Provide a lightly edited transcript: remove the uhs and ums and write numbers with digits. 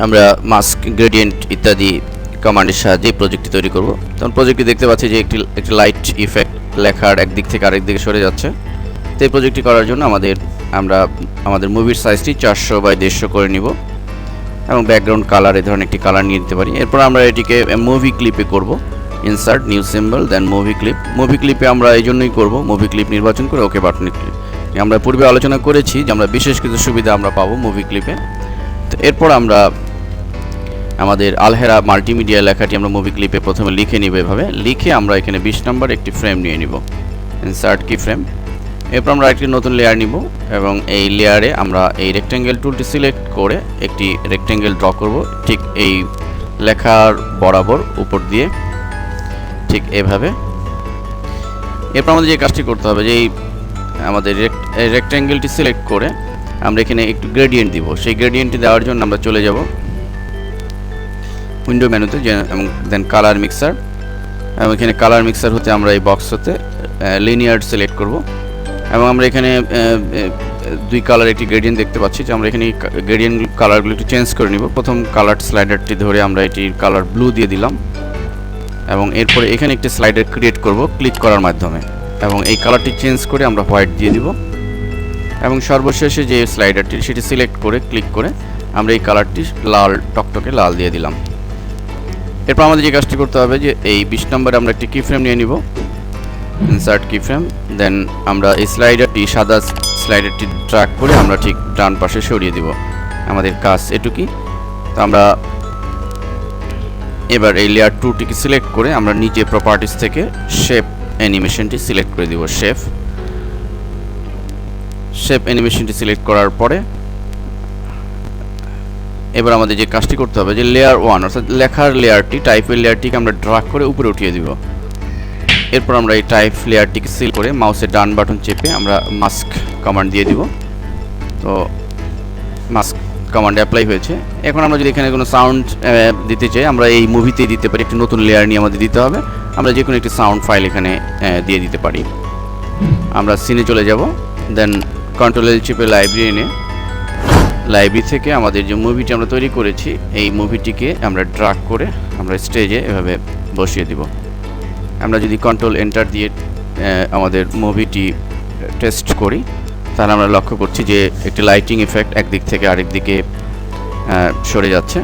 আমরা mask, gradient ইত্যাদি কমান্ডের সাহায্যে প্রজেক্টটি তৈরি করব। তখন প্রজেক্টটি দেখতে পাচ্ছি যে একটি লাইট ইফেক্ট লেখার একদিক থেকে আরেক দিকে সরে যাচ্ছে। তো এই প্রজেক্টটি করার জন্য আমরা আমাদের মুভির সাইজটি 400 বাই 150 করে নিব এবং ব্যাকগ্রাউন্ড কালার এই ধরনের একটি কালার নিয়ে নিতে পারি। এরপর আমরা এটিকে মুভি ক্লিপে করব। ইনসার্ট নিউ সিম্বল দেন মুভি ক্লিপ। মুভি ক্লিপে আমরা এই জন্যই করব, মুভি ক্লিপ নির্বাচন করে ওকে বাটনে ক্লিক। আমরা পূর্বে আলোচনা করেছি যে আমরা বিশেষ কিছু সুবিধা আমরা পাবো মুভি ক্লিপে। তো এরপর আমরা আমাদের আলহেরা মাল্টিমিডিয়া লেখাটি আমরা মুভি ক্লিপে প্রথমে লিখে নিব। এভাবে লিখে আমরা এখানে 20 নম্বর একটি ফ্রেম নিয়ে নিব, ইনসার্ট কি ফ্রেম। এরপর আমরা একটি নতুন লেয়ার নিব এবং এই লেয়ারে আমরা এই রেক্ট্যাঙ্গেল টুলটি সিলেক্ট করে একটি রেক্ট্যাঙ্গেল ড্র করব, ঠিক এই লেখার বরাবর উপর দিয়ে, ঠিক এভাবে। এরপর আমাদের যে কাজটি করতে হবে যে আমাদের রেক্ট্যাঙ্গেলটি সিলেক্ট করে আমরা এখানে একটু গ্রেডিয়েন্ট দিব। সেই গ্রেডিয়েন্টটি দেওয়ার জন্য আমরা চলে যাব উইন্ডো মেনুতে এবং দেন কালার মিক্সার, এবং এখানে কালার মিক্সার হতে আমরা এই বক্স হতে লিনিয়ার সিলেক্ট করব এবং আমরা এখানে দুই কালার একটি গ্রেডিয়েন্ট দেখতে পাচ্ছি যে আমরা এখানে গ্রেডিয়েন্ট কালারগুলো একটু চেঞ্জ করে নিব। প্রথম কালার স্লাইডারটি ধরে আমরা এটির কালার ব্লু দিয়ে দিলাম এবং এরপরে এখানে একটি স্লাইডার ক্রিয়েট করব ক্লিক করার মাধ্যমে এবং এই কালারটি চেঞ্জ করে আমরা হোয়াইট দিয়ে দিব এবং সর্বশেষে যে স্লাইডারটি সেটি সিলেক্ট করে ক্লিক করে আমরা এই কালারটি লাল, টকটকে লাল দিয়ে দিলাম। এরপর আমাদের যে কাজটি করতে হবে যে এই 20 নম্বরে আমরা একটি কি ফ্রেম নিয়ে নিব, ইনসার্ট কি ফ্রেম, দেন আমরা এই স্লাইডারটি সাদা স্লাইডারটি ড্র্যাগ করে আমরা ঠিক ডান পাশে সরিয়ে দিব। আমাদের কাজ এটুকুই। তো আমরা এবার এই লেয়ার 2টিকে সিলেক্ট করে আমরা নিচে প্রপার্টিস থেকে শেপ অ্যানিমেশনটি সিলেক্ট করে দিব। শেপ অ্যানিমেশনটি সিলেক্ট করার পরে এবার আমাদের যে কাজটি করতে হবে যে লেয়ার 1 অর্থাৎ লেখার লেয়ারটি, টাইপের লেয়ারটিকে আমরা ড্র্যাগ করে উপরে উঠিয়ে দিব। এরপর আমরা এই টাইপ লেয়ারটিকে সিলেক্ট করে মাউসের ডান বাটন চেপে আমরা মাস্ক কমান্ড দিয়ে দিব। তো মাস্ক কমান্ড অ্যাপ্লাই হয়েছে। এখন আমরা যদি এখানে কোনো সাউন্ড দিতে চাই আমরা এই মুভিতেই দিতে পারি। একটি নতুন লেয়ার নিয়ে আমাদের দিতে হবে। আমরা যে কোনো একটি সাউন্ড ফাইল এখানে দিয়ে দিতে পারি। আমরা সিনে চলে যাব, দেন কন্ট্রোল এল চেপে লাইব্রেরি এনে লাইব্রেরি থেকে আমাদের যে মুভিটি আমরা তৈরি করেছি এই মুভিটিকে আমরা ড্র্যাগ করে আমরা স্টেজে এভাবে বসিয়ে দিব। আমরা যদি কন্ট্রোল এন্টার দিয়ে আমাদের মুভিটি টেস্ট করি তাহলে আমরা লক্ষ্য করছি যে একটি লাইটিং ইফেক্ট একদিক থেকে আরেক দিকে সরে যাচ্ছে।